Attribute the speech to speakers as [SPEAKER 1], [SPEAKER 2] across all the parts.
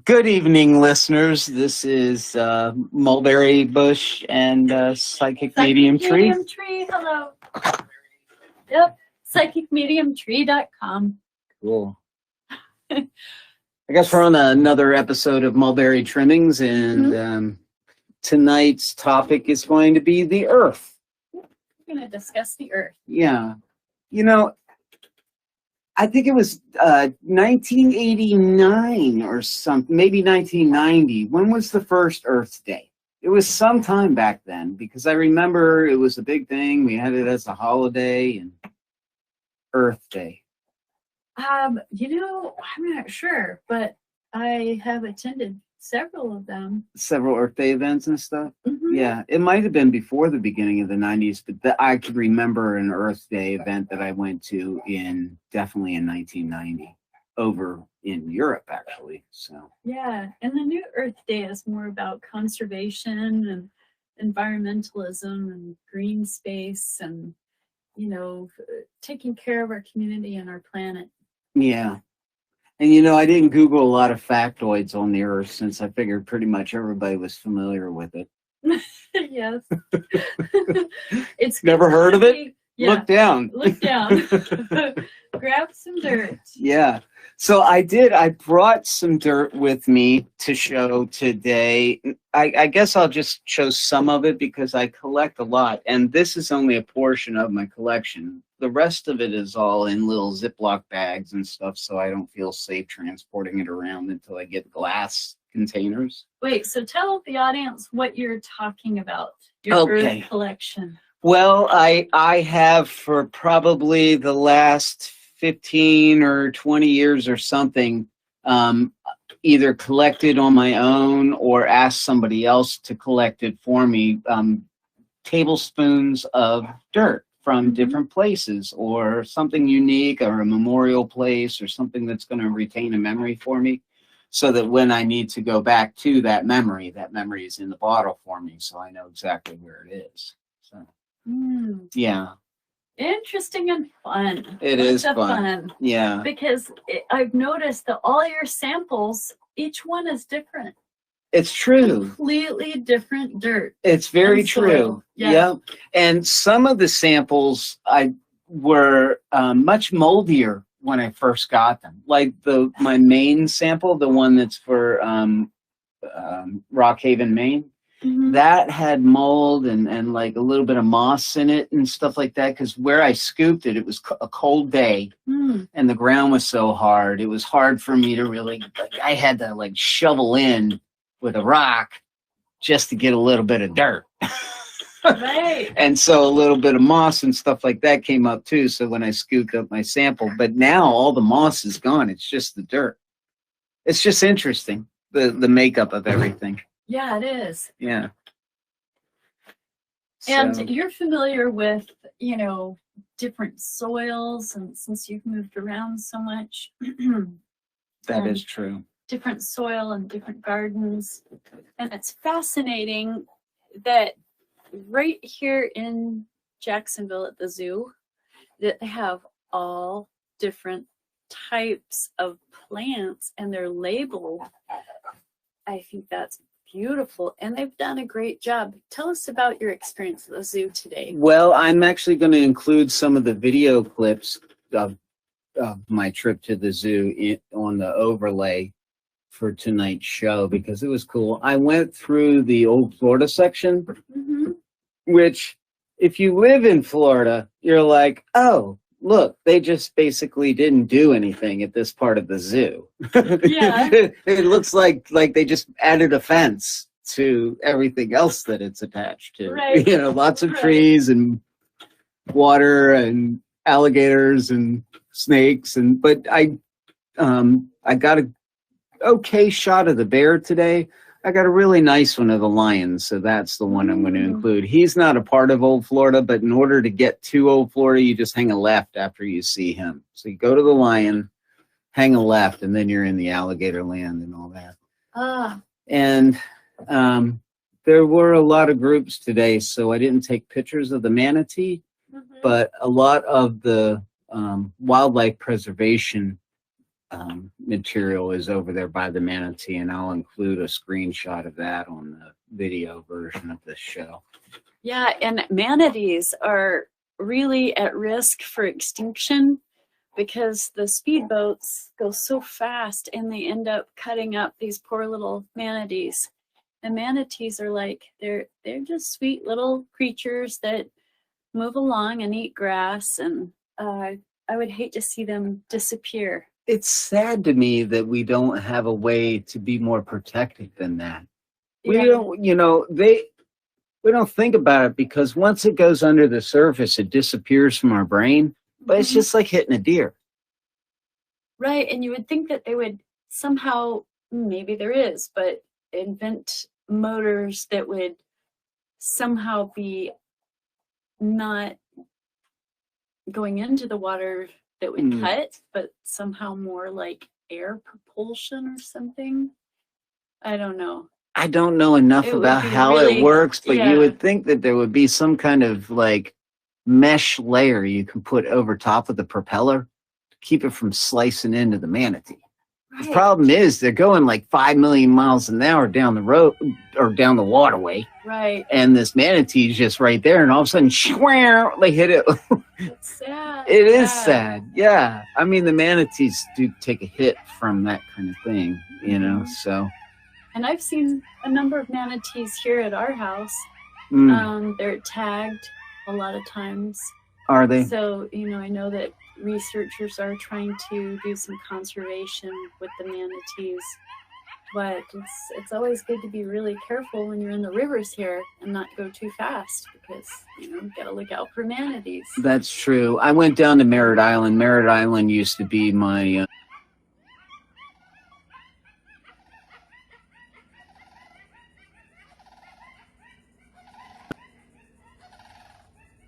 [SPEAKER 1] Good evening, listeners. This is Mulberry Bush and Psychic Medium Tree.
[SPEAKER 2] Medium Tree, hello. Yep, psychicmediumtree.com.
[SPEAKER 1] Cool. I guess we're on another episode of Mulberry Trimmings, and tonight's topic is going to be the Earth.
[SPEAKER 2] We're going to discuss the Earth.
[SPEAKER 1] Yeah. You know, I think it was 1989 or something, maybe 1990. When was the first Earth Day? It was some time back then, because I remember it was a big thing. We had it as a holiday, and Earth Day.
[SPEAKER 2] I'm not sure, but I have attended several of them.
[SPEAKER 1] Several Earth Day events and stuff.
[SPEAKER 2] Mm-hmm.
[SPEAKER 1] Yeah, it might have been before the beginning of the 90s, but I could remember an Earth Day event that I went to definitely in 1990 over in Europe, actually. So
[SPEAKER 2] Yeah, and the new Earth Day is more about conservation and environmentalism and green space and, taking care of our community and our planet.
[SPEAKER 1] yeah. And I didn't Google a lot of factoids on the Earth, since I figured pretty much everybody was familiar with it.
[SPEAKER 2] Yes. It's
[SPEAKER 1] Never heard of it?
[SPEAKER 2] Yeah.
[SPEAKER 1] Look down.
[SPEAKER 2] Look down. Grab some dirt.
[SPEAKER 1] Yeah. So I brought some dirt with me to show today. I guess I'll just show some of it because I collect a lot. And this is only a portion of my collection. The rest of it is all in little Ziploc bags and stuff, so I don't feel safe transporting it around until I get glass containers.
[SPEAKER 2] Wait, so tell the audience what you're talking about, your Earth collection.
[SPEAKER 1] Well, I have for probably the last 15 or 20 years or something, either collected on my own or asked somebody else to collect it for me, tablespoons of dirt from different places, or something unique, or a memorial place, or something that's going to retain a memory for me, so that when I need to go back to that memory is in the bottle for me, so I know exactly where it is. So, yeah.
[SPEAKER 2] Interesting and fun.
[SPEAKER 1] It is fun. Yeah.
[SPEAKER 2] Because I've noticed that all your samples, each one is different.
[SPEAKER 1] It's true.
[SPEAKER 2] Completely different dirt.
[SPEAKER 1] It's very true.
[SPEAKER 2] Yeah.
[SPEAKER 1] Yep. And some of the samples were much moldier when I first got them. Like my main sample, the one that's for Rock Haven, Maine. Mm-hmm. That had mold and like a little bit of moss in it and stuff like that, because where I scooped it, it was a cold day and the ground was so hard. It was hard for me to really, I had to shovel in with a rock just to get a little bit of dirt.
[SPEAKER 2] Right.
[SPEAKER 1] And so a little bit of moss and stuff like that came up too. So when I scooped up my sample, but now all the moss is gone. It's just the dirt. It's just interesting, the makeup of everything.
[SPEAKER 2] Yeah, it is.
[SPEAKER 1] Yeah.
[SPEAKER 2] And you're familiar with, different soils, and since you've moved around so much.
[SPEAKER 1] That is true.
[SPEAKER 2] Different soil and different gardens. And it's fascinating that right here in Jacksonville at the zoo, that they have all different types of plants and they're labeled. I think that's beautiful, and they've done a great job. Tell us about your experience at the zoo today.
[SPEAKER 1] Well, I'm actually going to include some of the video clips of my trip to the zoo on the overlay for tonight's show, because it was cool. I went through the old Florida section, which, if you live in Florida, you're like, oh, look, they just basically didn't do anything at this part of the zoo.
[SPEAKER 2] Yeah.
[SPEAKER 1] It looks like they just added a fence to everything else that it's attached to.
[SPEAKER 2] Right.
[SPEAKER 1] Lots of trees and water and alligators and snakes. But I got a okay shot of the bear today. I got a really nice one of the lions, so that's the one I'm going to include. He's not a part of Old Florida, but in order to get to Old Florida, you just hang a left after you see him. So you go to the lion, hang a left, and then you're in the alligator land and all that. And there were a lot of groups today, so I didn't take pictures of the manatee, but a lot of the wildlife preservation material is over there by the manatee, and I'll include a screenshot of that on the video version of this show.
[SPEAKER 2] Yeah, and manatees are really at risk for extinction because the speedboats go so fast and they end up cutting up these poor little manatees. And manatees are like, they're just sweet little creatures that move along and eat grass, and I would hate to see them disappear.
[SPEAKER 1] It's sad to me that we don't have a way to be more protected than that. We don't, we don't think about it because once it goes under the surface, it disappears from our brain, but it's just like hitting a deer.
[SPEAKER 2] Right, and you would think that they would somehow, maybe there is, but invent motors that would somehow be not going into the water that would cut, but somehow more like air propulsion or something. I don't know.
[SPEAKER 1] I don't know enough about how it works, but you would think that there would be some kind of like mesh layer you can put over top of the propeller to keep it from slicing into the manatee. Right. The problem is they're going like 5 million miles an hour down the road or down the waterway.
[SPEAKER 2] Right.
[SPEAKER 1] And this manatee is just right there, and all of a sudden, they hit it.
[SPEAKER 2] It's sad.
[SPEAKER 1] It is sad. Yeah. I mean, the manatees do take a hit from that kind of thing, so.
[SPEAKER 2] And I've seen a number of manatees here at our house. They're tagged a lot of times.
[SPEAKER 1] Are they?
[SPEAKER 2] So, I know that researchers are trying to do some conservation with the manatees, but it's always good to be really careful when you're in the rivers here and not go too fast because you gotta look out for manatees.
[SPEAKER 1] That's true. I went down to Merritt Island. Merritt Island used to be my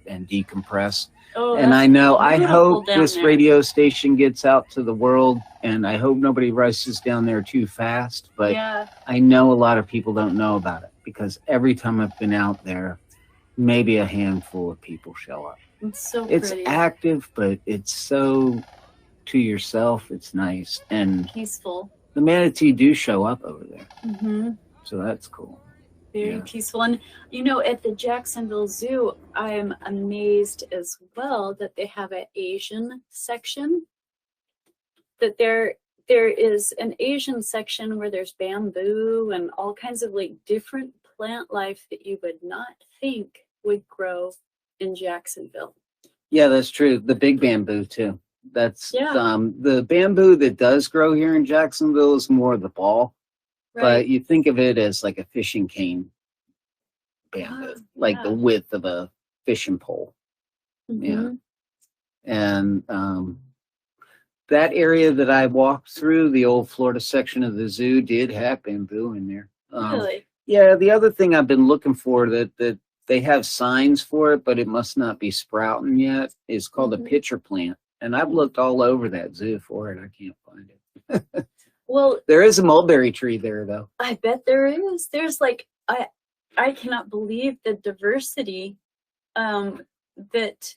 [SPEAKER 1] and decompress. And I hope this radio station gets out to the world, and I hope nobody rushes down there too fast. But I know a lot of people don't know about it because every time I've been out there, maybe a handful of people show up.
[SPEAKER 2] It's so
[SPEAKER 1] It's
[SPEAKER 2] pretty.
[SPEAKER 1] active, but it's so to yourself. It's nice and
[SPEAKER 2] peaceful.
[SPEAKER 1] The manatee do show up over there, so that's cool.
[SPEAKER 2] Very peaceful. And at the Jacksonville Zoo, I am amazed as well that they have an Asian section. That there is an Asian section where there's bamboo and all kinds of like different plant life that you would not think would grow in Jacksonville.
[SPEAKER 1] Yeah, that's true. The big bamboo too. That's the bamboo that does grow here in Jacksonville is more of the ball. Right. But you think of it as like a fishing cane bamboo, like the width of a fishing pole. Yeah. And that area that I walked through, the old Florida section of the zoo, did have bamboo in there.
[SPEAKER 2] Really?
[SPEAKER 1] Yeah, the other thing I've been looking for that they have signs for it, but it must not be sprouting yet, is called a pitcher plant. And I've looked all over that zoo for it. I can't find it.
[SPEAKER 2] Well,
[SPEAKER 1] there is a mulberry tree there, though.
[SPEAKER 2] I bet there is. There's like, I cannot believe the diversity that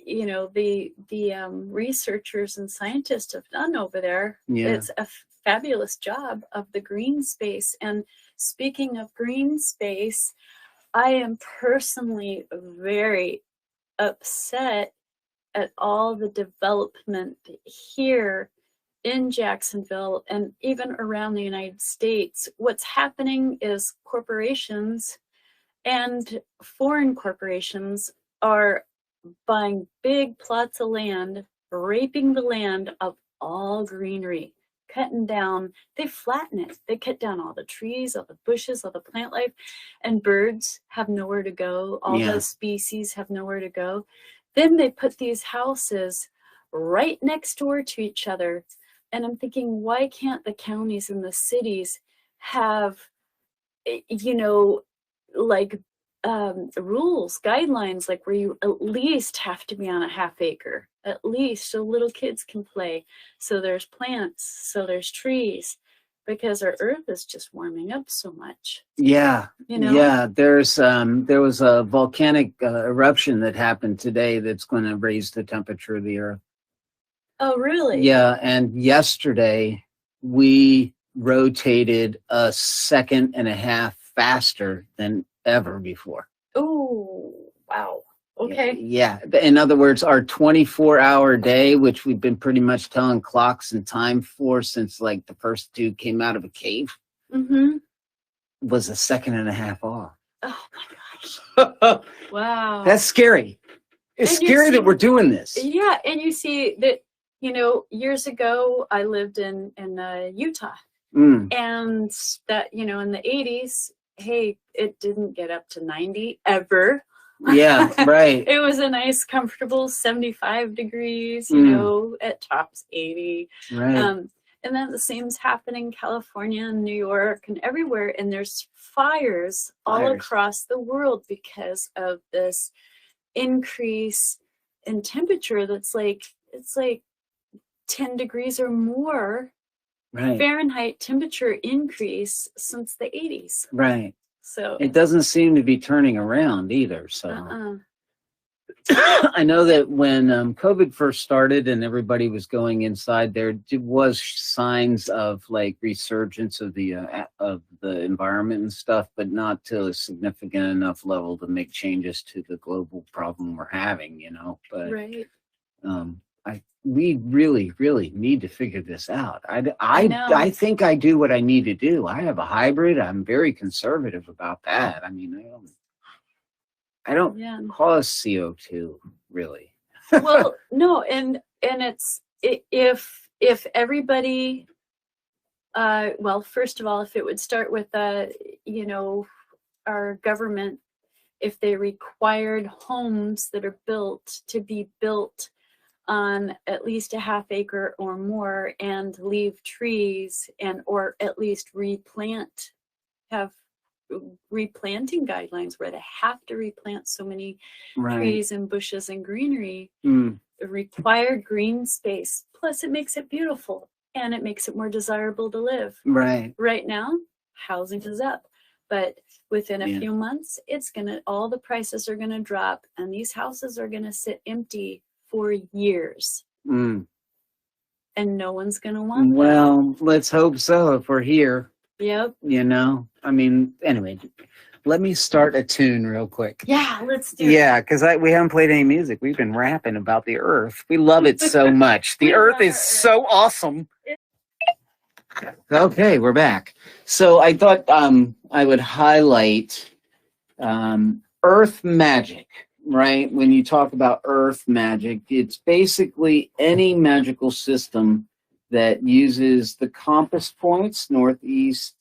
[SPEAKER 2] the researchers and scientists have done over there. It's a fabulous job of the Greenspace. And speaking of Greenspace, I am personally very upset at all the development here in Jacksonville and even around the United States. What's happening is corporations and foreign corporations are buying big plots of land, raping the land of all greenery, cutting down, they flatten it. They cut down all the trees, all the bushes, all the plant life, and birds have nowhere to go. All those species have nowhere to go. Then they put these houses right next door to each other. And I'm thinking, why can't the counties and the cities have, rules, guidelines, like where you at least have to be on a half acre, at least so little kids can play. So there's plants, so there's trees, because our earth is just warming up so much.
[SPEAKER 1] Yeah. Yeah. There was a volcanic eruption that happened today that's going to raise the temperature of the earth.
[SPEAKER 2] Oh, really?
[SPEAKER 1] Yeah, and yesterday we rotated a second and a half faster than ever before.
[SPEAKER 2] Oh, wow. Okay.
[SPEAKER 1] Yeah. In other words, our 24-hour day, which we've been pretty much telling clocks and time for since like the first dude came out of a cave, was a second and a half off.
[SPEAKER 2] Oh my gosh. Wow.
[SPEAKER 1] That's scary. It's scary that we're doing this.
[SPEAKER 2] Yeah, and you see that, you know, years ago I lived in Utah, and that, you know, in the 80s, hey, it didn't get up to 90 ever.
[SPEAKER 1] Yeah, right.
[SPEAKER 2] It was a nice, comfortable 75 degrees, you know, at tops 80.
[SPEAKER 1] Right.
[SPEAKER 2] And then the same's happening in California and New York and everywhere. And there's fires all across the world because of this increase in temperature that's like, it's like 10 degrees or more Fahrenheit temperature increase since the 80s.
[SPEAKER 1] Right.
[SPEAKER 2] So
[SPEAKER 1] it doesn't seem to be turning around either. So I know that when COVID first started and everybody was going inside, there was signs of like resurgence of the environment and stuff, but not to a significant enough level to make changes to the global problem we're having, you know. But we really, really need to figure this out. I think I do what I need to do. I have a hybrid. I'm very conservative about that. I mean, I don't cause CO2 really.
[SPEAKER 2] Well, no, and it's if everybody, well, first of all, if it would start with you know, our government, if they required homes that are built to be built on at least a half acre or more and leave trees and or at least have replanting guidelines where they have to replant so many trees and bushes and greenery, required green space. Plus it makes it beautiful and it makes it more desirable to live. Right now, housing is up, but within a few months, all the prices are gonna drop and these houses are gonna sit empty for years. And no one's gonna want that.
[SPEAKER 1] Well, let's hope so if we're here.
[SPEAKER 2] Yep.
[SPEAKER 1] You know, I mean, anyway, let me start a tune real quick.
[SPEAKER 2] Yeah, let's do it.
[SPEAKER 1] Yeah, because we haven't played any music. We've been rapping about the earth. We love it so much. The earth is so awesome. Okay, we're back. So I thought I would highlight earth magic. Right? When you talk about earth magic, it's basically any magical system that uses the compass points, northeast,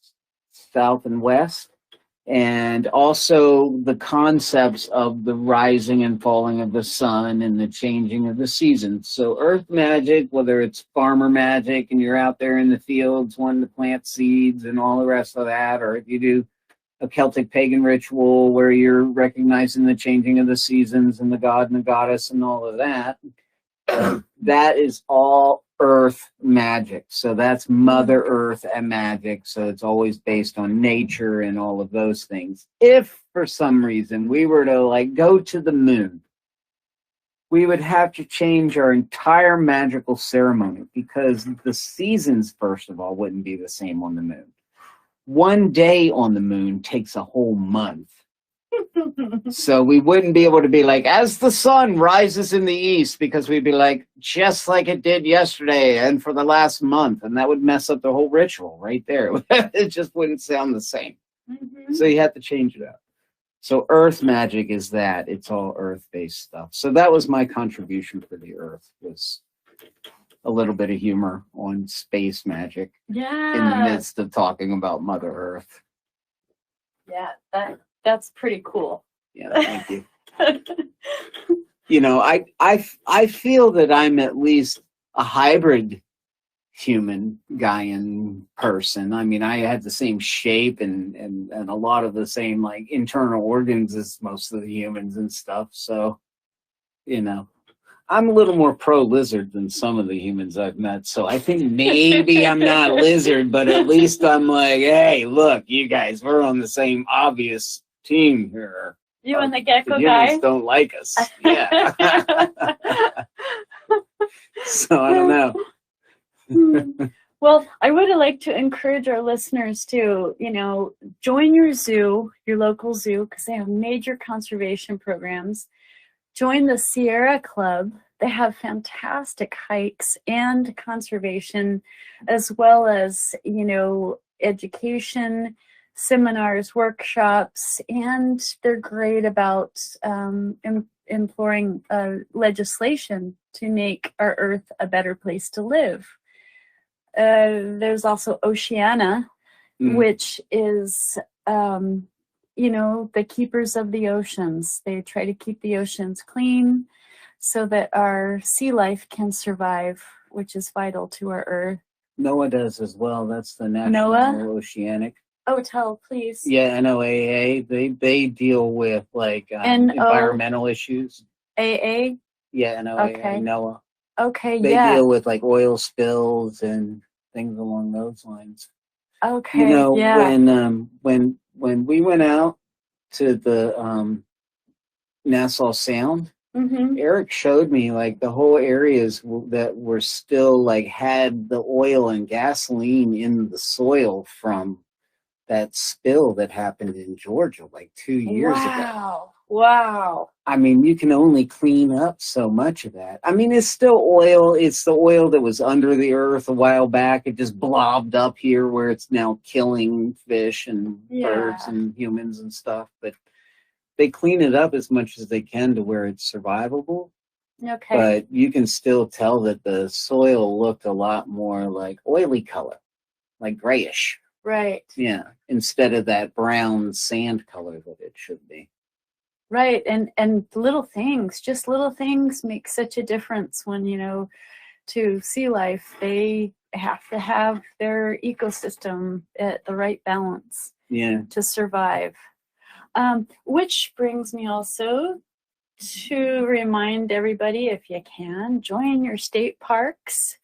[SPEAKER 1] south, and west, and also the concepts of the rising and falling of the sun and the changing of the seasons. So earth magic, whether it's farmer magic and you're out there in the fields wanting to plant seeds and all the rest of that, or if you do a Celtic pagan ritual where you're recognizing the changing of the seasons and the god and the goddess and all of that. That is all earth magic. So that's Mother Earth and magic. So it's always based on nature and all of those things. If for some reason we were to like go to the moon, we would have to change our entire magical ceremony because the seasons, first of all, wouldn't be the same on the moon. One day on the moon takes a whole month. So we wouldn't be able to be like, as the sun rises in the east, because we'd be like, just like it did yesterday and for the last month. And that would mess up the whole ritual right there. It just wouldn't sound the same. So you have to change it up. So earth magic is that. It's all earth-based stuff. So that was my contribution for the earth, was a little bit of humor on space magic in the midst of talking about Mother Earth.
[SPEAKER 2] Yeah, that's pretty cool.
[SPEAKER 1] Yeah, thank you. You know, I feel that I'm at least a hybrid human Gaian person. I mean, I had the same shape and a lot of the same like internal organs as most of the humans and stuff. So, you know, I'm a little more pro-lizard than some of the humans I've met, so I think maybe I'm not lizard, but at least I'm like, hey, look, you guys, we're on the same obvious team here.
[SPEAKER 2] You and the gecko
[SPEAKER 1] the
[SPEAKER 2] guy?
[SPEAKER 1] Humans don't like us. Yeah. So I don't know.
[SPEAKER 2] Well, I would like to encourage our listeners to, join your zoo, your local zoo, because they have major conservation programs. Join the Sierra Club. They have fantastic hikes and conservation, as well as, education, seminars, workshops, and they're great about employing legislation to make our Earth a better place to live. There's also Oceana, which is, the keepers of the oceans. They try to keep the oceans clean so that our sea life can survive, which is vital to our Earth.
[SPEAKER 1] NOAA does as well. That's the National Oceanic.
[SPEAKER 2] Oh, tell, please.
[SPEAKER 1] Yeah, NOAA. They deal with like environmental issues.
[SPEAKER 2] AA?
[SPEAKER 1] Yeah, NOAA, okay. NOAA.
[SPEAKER 2] Okay,
[SPEAKER 1] they deal with like oil spills and things along those lines.
[SPEAKER 2] Okay,
[SPEAKER 1] when we went out to the Nassau Sound, Eric showed me like the whole areas that were still like had the oil and gasoline in the soil from that spill that happened in Georgia like 2 years ago.
[SPEAKER 2] Wow.
[SPEAKER 1] I mean, you can only clean up so much of that. I mean, it's still oil. It's the oil that was under the earth a while back. It just blobbed up here where it's now killing fish and birds and humans and stuff. But they clean it up as much as they can to where it's survivable.
[SPEAKER 2] Okay.
[SPEAKER 1] But you can still tell that the soil looked a lot more like oily color, like grayish.
[SPEAKER 2] Right.
[SPEAKER 1] Yeah, instead of that brown sand color that it should be.
[SPEAKER 2] Right, and little things make such a difference when, to sea life, they have to have their ecosystem at the right balance to survive. Which brings me also to remind everybody, if you can, join your state parks.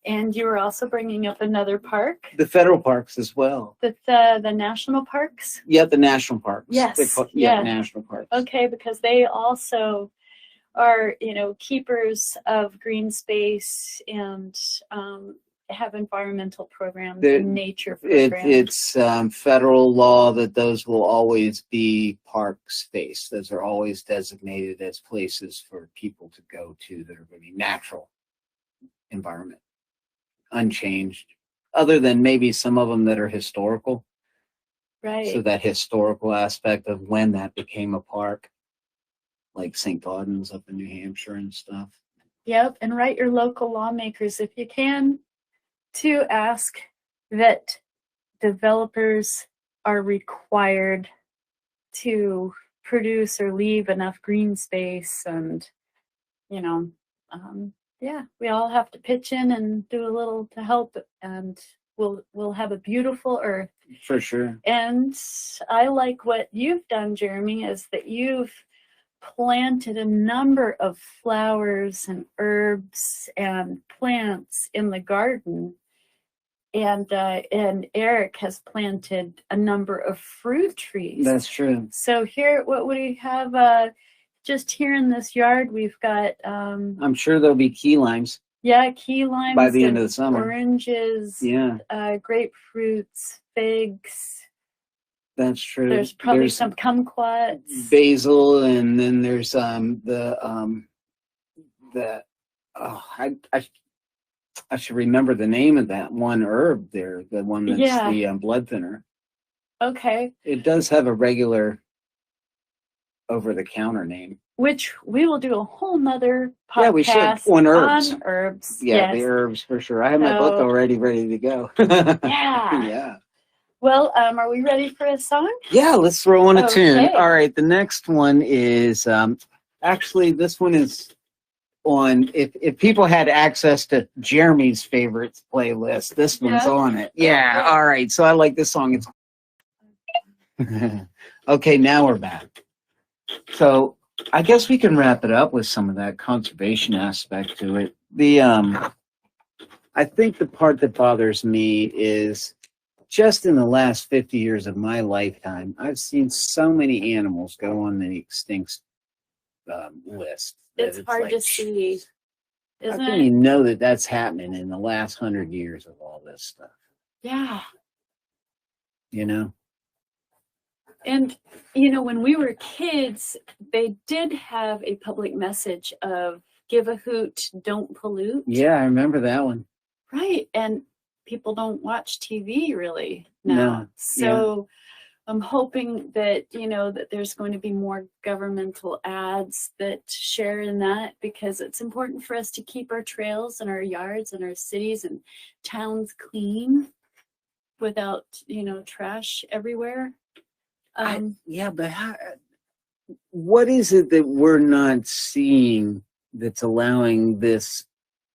[SPEAKER 2] And you were also bringing up another park.
[SPEAKER 1] The federal parks as well.
[SPEAKER 2] The national parks?
[SPEAKER 1] Yeah, the national parks.
[SPEAKER 2] Yes.
[SPEAKER 1] National parks.
[SPEAKER 2] Okay, because they also are, keepers of Greenspace and have environmental programs and nature programs.
[SPEAKER 1] It's federal law that those will always be park space. Those are always designated as places for people to go to that are going to be natural environment. Unchanged, other than maybe some of them that are historical.
[SPEAKER 2] Right.
[SPEAKER 1] So that historical aspect of when that became a park, like St. Gaudens up in New Hampshire and stuff.
[SPEAKER 2] Yep, and write your local lawmakers if you can to ask that developers are required to produce or leave enough green space and, we all have to pitch in and do a little to help, and we'll have a beautiful Earth.
[SPEAKER 1] For sure.
[SPEAKER 2] And I like what you've done, Jeremy, is that you've planted a number of flowers and herbs and plants in the garden. And Eric has planted a number of fruit trees.
[SPEAKER 1] That's true.
[SPEAKER 2] So here, what would we have? Just here in this yard, we've got.
[SPEAKER 1] I'm sure there'll be key limes.
[SPEAKER 2] Yeah, key limes.
[SPEAKER 1] By the end of the summer.
[SPEAKER 2] Oranges.
[SPEAKER 1] Yeah.
[SPEAKER 2] Grapefruits, figs.
[SPEAKER 1] That's true.
[SPEAKER 2] There's probably some kumquats.
[SPEAKER 1] Basil, and then there's I should remember the name of that one herb there, the one that's the blood thinner.
[SPEAKER 2] Okay.
[SPEAKER 1] It does have a regular over-the-counter name.
[SPEAKER 2] Which we will do a whole nother podcast
[SPEAKER 1] we should. On herbs.
[SPEAKER 2] On herbs.
[SPEAKER 1] Yeah, the herbs for sure. I have my book already ready to go.
[SPEAKER 2] Yeah. Well, are we ready for a song?
[SPEAKER 1] Yeah, let's throw on a tune. All right, the next one is actually this one is on if people had access to Jeremy's favorites playlist, this one's on it. Yeah, all right. So I like this song. It's okay, now we're back. So I guess we can wrap it up with some of that conservation aspect to it. I think the part that bothers me is just in the last 50 years of my lifetime, I've seen so many animals go on the extinct list.
[SPEAKER 2] It's hard to see.
[SPEAKER 1] How
[SPEAKER 2] isn't
[SPEAKER 1] can
[SPEAKER 2] it?
[SPEAKER 1] you know that that's happening in the last 100 years of all this stuff?
[SPEAKER 2] Yeah.
[SPEAKER 1] You know?
[SPEAKER 2] And, you know, when we were kids, they did have a public message of give a hoot, don't pollute.
[SPEAKER 1] Yeah, I remember that one.
[SPEAKER 2] Right. And people don't watch TV really now.
[SPEAKER 1] No.
[SPEAKER 2] So I'm hoping that, you know, that there's going to be more governmental ads that share in that, because it's important for us to keep our trails and our yards and our cities and towns clean without, you know, trash everywhere.
[SPEAKER 1] But what is it that we're not seeing that's allowing this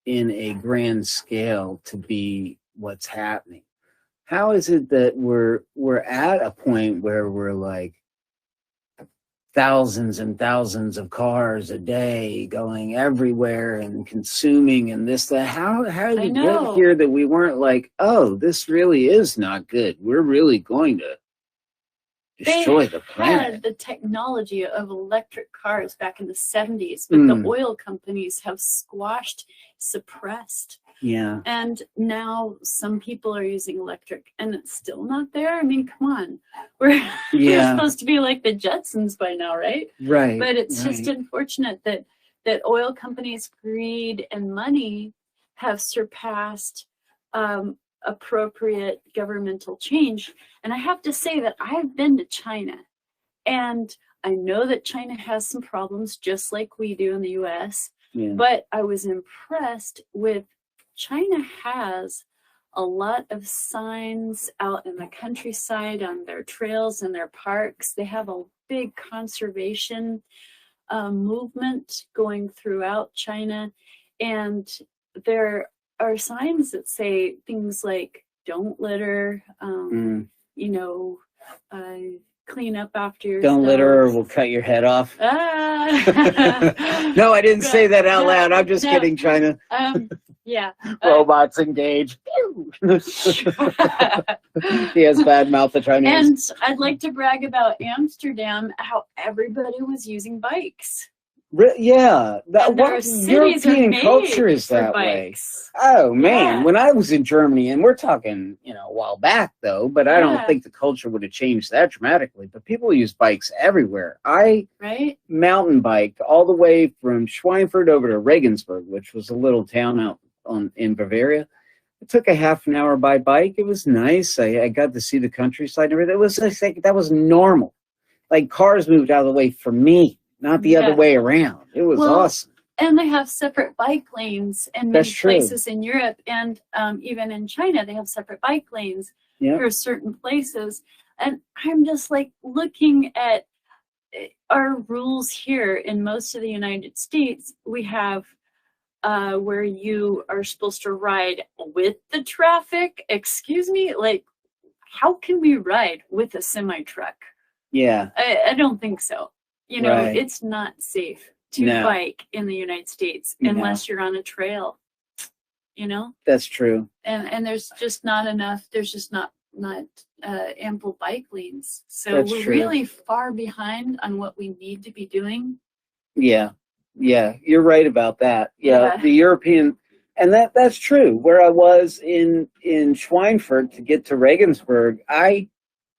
[SPEAKER 1] in a grand scale to be what's happening? How is it that we're at a point where we're like thousands and thousands of cars a day going everywhere and consuming and this, that? How did we get here that we weren't like, oh, this really is not good. We're really going to destroy the planet.
[SPEAKER 2] They had the technology of electric cars back in the 70s, but the oil companies have suppressed.
[SPEAKER 1] Yeah.
[SPEAKER 2] And now some people are using electric and it's still not there. I mean, come on. We're supposed to be like the Jetsons by now, right?
[SPEAKER 1] Right.
[SPEAKER 2] But it's just unfortunate that oil companies' greed and money have surpassed appropriate governmental change. And I have to say that I've been to China, and I know that China has some problems just like we do in the US, but I was impressed with China has a lot of signs out in the countryside on their trails and their parks. They have a big conservation movement going throughout China, and there are signs that say things like "Don't litter," you know, clean up after yourself.
[SPEAKER 1] Don't litter, or we'll cut your head off. No, I didn't say that out loud. I'm just kidding, China.
[SPEAKER 2] Yeah.
[SPEAKER 1] Robots engage. He has bad mouth the Chinese.
[SPEAKER 2] And I'd like to brag about Amsterdam, how everybody was using bikes.
[SPEAKER 1] Yeah, what European culture is that way? Oh man, when I was in Germany, and we're talking, you know, a while back though, but I don't think the culture would have changed that dramatically. But people use bikes everywhere. I mountain biked all the way from Schweinfurt over to Regensburg, which was a little town out in Bavaria. It took a half an hour by bike. It was nice. I got to see the countryside and everything. It was like that was normal. Like cars moved out of the way for me. Not the other way around. It was awesome.
[SPEAKER 2] And they have separate bike lanes in many places in Europe, and even in China, they have separate bike lanes for certain places. And I'm just like looking at our rules here in most of the United States. We have where you are supposed to ride with the traffic. Excuse me, like how can we ride with a semi truck?
[SPEAKER 1] Yeah,
[SPEAKER 2] I don't think so. You know, it's not safe to bike in the United States unless you're on a trail, you know?
[SPEAKER 1] That's true.
[SPEAKER 2] And there's just not enough, there's just not ample bike lanes. So we're really far behind on what we need to be doing.
[SPEAKER 1] Yeah, you're right about that. Yeah. The European, and that's true. Where I was in Schweinfurt to get to Regensburg,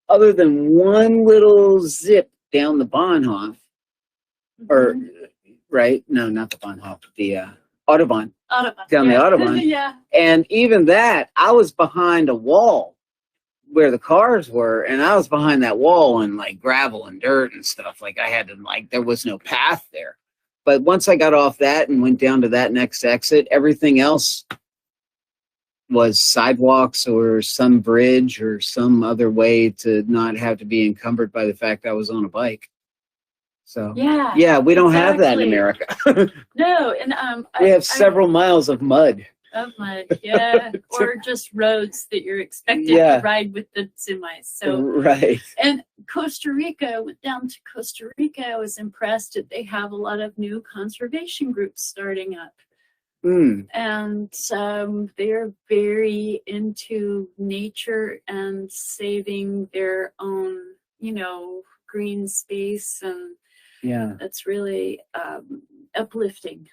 [SPEAKER 1] other than one little zip down the Bahnhof, or no, not the Bahnhof, the Autobahn. Down the Autobahn. And even that, I was behind a wall where the cars were, and I was behind that wall in like gravel and dirt and stuff. Like I had to, like, there was no path there. But once I got off that and went down to that next exit, everything else was sidewalks or some bridge or some other way to not have to be encumbered by the fact I was on a bike. So we don't have that in America.
[SPEAKER 2] No, and
[SPEAKER 1] we have several miles of mud.
[SPEAKER 2] Or just roads that you're expected to ride with the semis. So and Costa Rica, I went down to Costa Rica. I was impressed that they have a lot of new conservation groups starting up. And they're very into nature and saving their own, you know, green space, and that's really uplifting.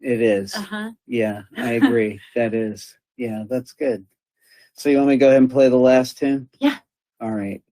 [SPEAKER 1] It is.
[SPEAKER 2] Uh-huh.
[SPEAKER 1] Yeah, I agree. That is. Yeah, that's good. So you want me to go ahead and play the last tune?
[SPEAKER 2] Yeah.